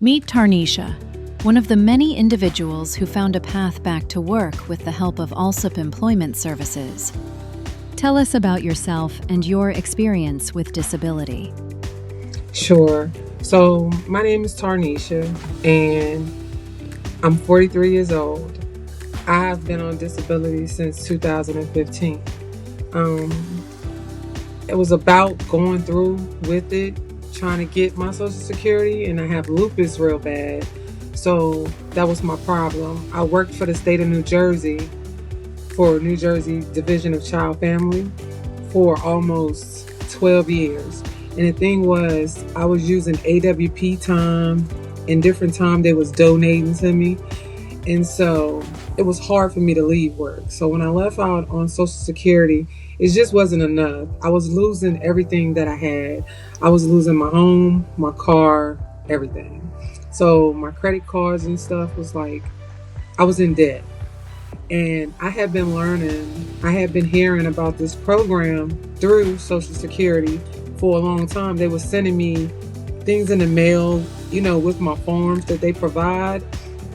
Meet Tarnisha, one of the many individuals who found a path back to work with the help of Allsup Employment Services. Tell us about yourself and your experience with disability. Sure. So my name is Tarnisha and I'm 43 years old. I've been on disability since 2015. It was about going through with it, trying to get my Social Security, and I have lupus real bad. So that was my problem. I worked for the state of New Jersey for New Jersey Division of Child Family for almost 12 years. And the thing was, I was using AWP time, and different time they was donating to me. And so it was hard for me to leave work. So when I left out on Social Security, it just wasn't enough. I was losing everything that I had. I was losing my home, my car, everything. So my credit cards and stuff was like, I was in debt. And I had been hearing about this program through Social Security for a long time. They were sending me things in the mail, with my forms that they provide.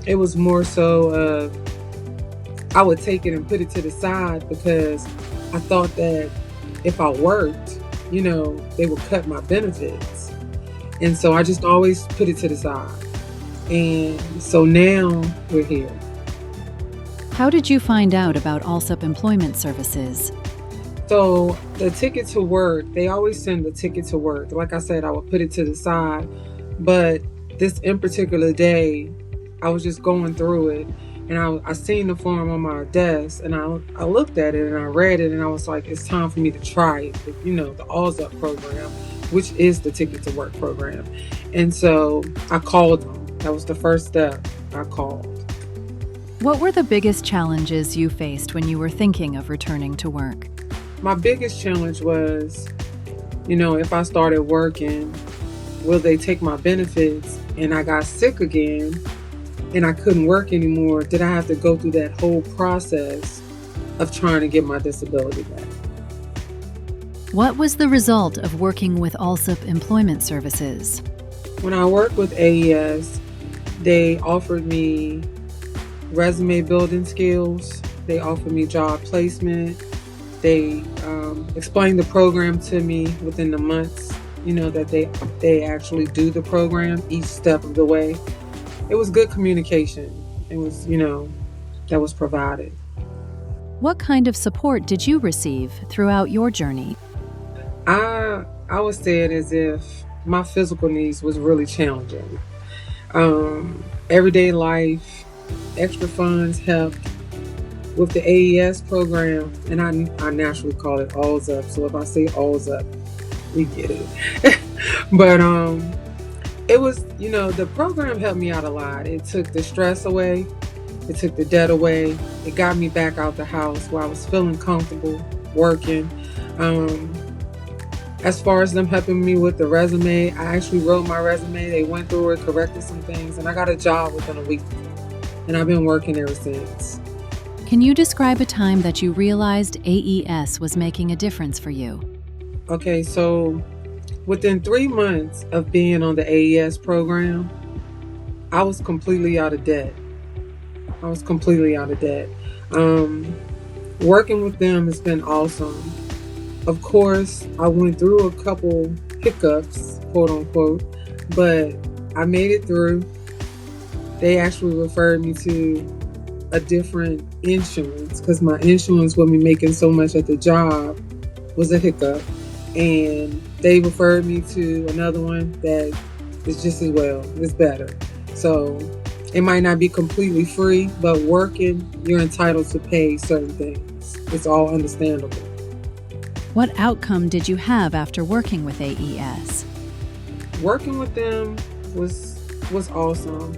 It was more so I would take it and put it to the side because I thought that if I worked, they would cut my benefits. And so I just always put it to the side. And so now we're here. How did you find out about Allsup Employment Services? So the ticket to work, they always send the ticket to work. Like I said, I would put it to the side. But this in particular day, I was just going through it. And I seen the form on my desk, and I looked at it and I read it, and I was like, it's time for me to try it. The Allsup program, which is the Ticket to Work program. And so I called them. That was the first step. I called. What were the biggest challenges you faced when you were thinking of returning to work? My biggest challenge was, if I started working, will they take my benefits? And I got sick again and I couldn't work anymore. Did I have to go through that whole process of trying to get my disability back? What was the result of working with Allsup Employment Services? When I worked with AES, they offered me resume building skills. They offered me job placement. They explained the program to me within the months, that they actually do the program each step of the way. It was good communication. It was, that was provided. What kind of support did you receive throughout your journey? I would say it as if my physical needs was really challenging. Everyday life, extra funds helped. With the AES program, and I naturally call it Allsup, so if I say Allsup, we get it. But it was, the program helped me out a lot. It took the stress away, it took the debt away, it got me back out the house where I was feeling comfortable working. As far as them helping me with the resume, I actually wrote my resume. They went through it, corrected some things, and I got a job within a week. And I've been working ever since. Can you describe a time that you realized AES was making a difference for you? Okay, so within 3 months of being on the AES program, I was completely out of debt. Working with them has been awesome. Of course, I went through a couple hiccups, quote unquote, but I made it through. They actually referred me to a different insurance because my insurance with me making so much at the job was a hiccup, and they referred me to another one that is just as well. It's better. So it might not be completely free, but working, you're entitled to pay certain things. It's all understandable. What outcome did you have after working with AES? Working with them was awesome.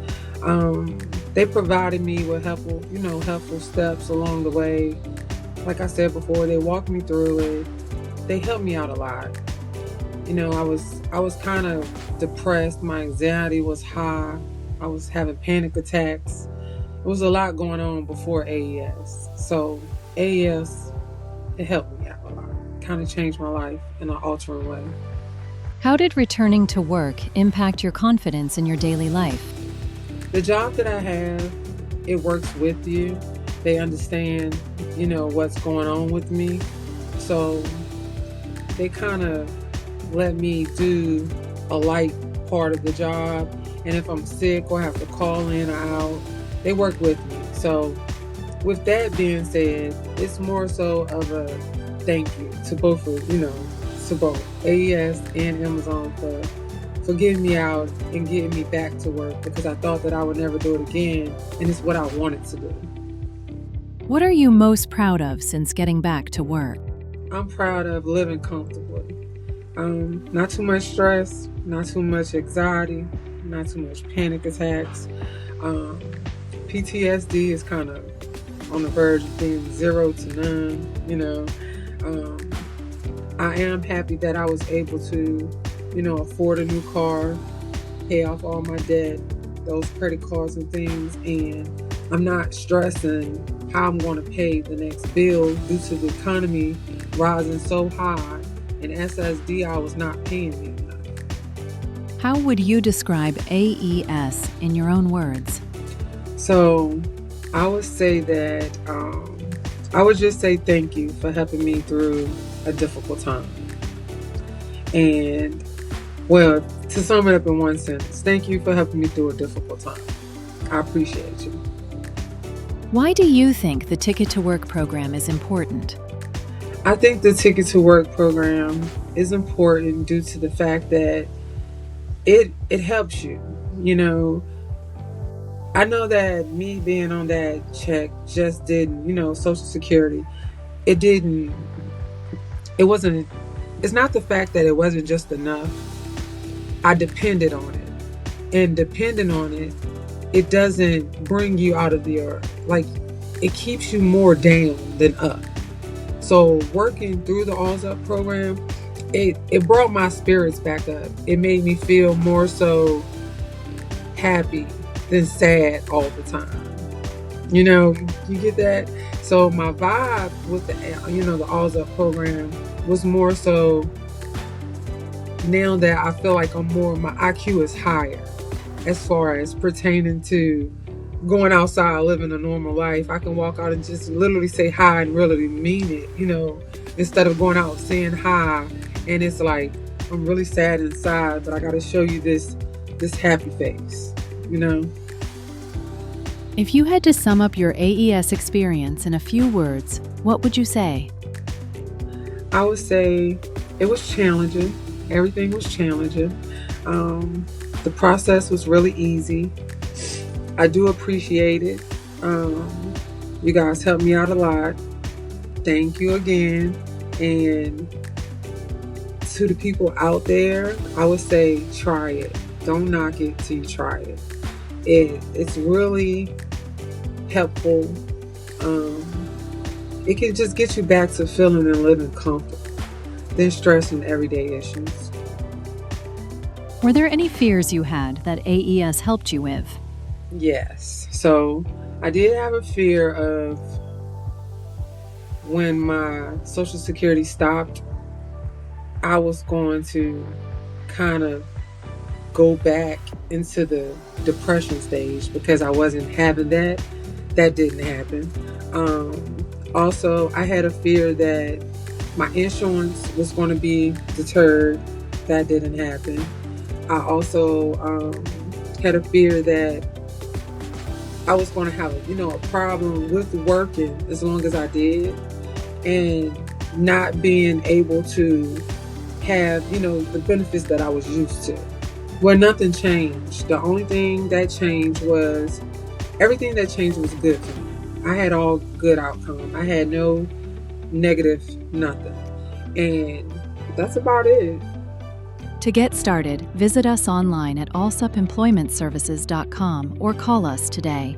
They provided me with helpful steps along the way. Like I said before, they walked me through it. They helped me out a lot. I was kind of depressed. My anxiety was high. I was having panic attacks. There was a lot going on before AES. So AES, it helped me out a lot. Kind of changed my life in an altering way. How did returning to work impact your confidence in your daily life? The job that I have, it works with you. They understand, what's going on with me. So they kind of let me do a light part of the job. And if I'm sick or have to call in or out, they work with me. So with that being said, it's more so of a thank you to both to both AES and Amazon for getting me out and getting me back to work, because I thought that I would never do it again, and it's what I wanted to do. What are you most proud of since getting back to work? I'm proud of living comfortably. Not too much stress, not too much anxiety, not too much panic attacks. PTSD is kind of on the verge of being 0 to none. I am happy that I was able to, afford a new car, pay off all my debt, those credit cards and things, and I'm not stressing how I'm going to pay the next bill due to the economy rising so high, and SSDI was not paying me enough. How would you describe AES in your own words? So I would say that I would just say thank you for helping me through a difficult time. And, well, to sum it up in one sentence, thank you for helping me through a difficult time. I appreciate you. Why do you think the Ticket to Work program is important? I think the Ticket to Work program is important due to the fact that it helps you. I know that me being on that check just didn't, Social Security, it's not the fact that it wasn't just enough. I depended on it. And depending on it, it doesn't bring you out of the earth. Like, it keeps you more down than up. So working through the Allsup program, it brought my spirits back up. It made me feel more so happy than sad all the time. You get that? So my vibe with the Allsup program was more so, now that I feel like my IQ is higher as far as pertaining to going outside, living a normal life. I can walk out and just literally say hi and really mean it, instead of going out saying hi and it's like, I'm really sad inside, but I got to show you this happy face, If you had to sum up your AES experience in a few words, what would you say? I would say it was challenging. Everything was challenging. The process was really easy. I do appreciate it. You guys helped me out a lot. Thank you again. And to the people out there, I would say try it. Don't knock it till you try it. It's really helpful. It can just get you back to feeling and living comfortable, then stressing everyday issues. Were there any fears you had that AES helped you with? Yes. So I did have a fear of when my Social Security stopped, I was going to kind of go back into the depression stage because I wasn't having that. That didn't happen. Also, I had a fear that my insurance was going to be deterred. That didn't happen. I also had a fear that I was going to have a problem with working as long as I did, and not being able to have the benefits that I was used to. Well, nothing changed. The only thing that changed was everything that changed was good for me. I had all good outcome. I had no negative nothing, and that's about it. To get started, visit us online at allsupemploymentservices.com or call us today.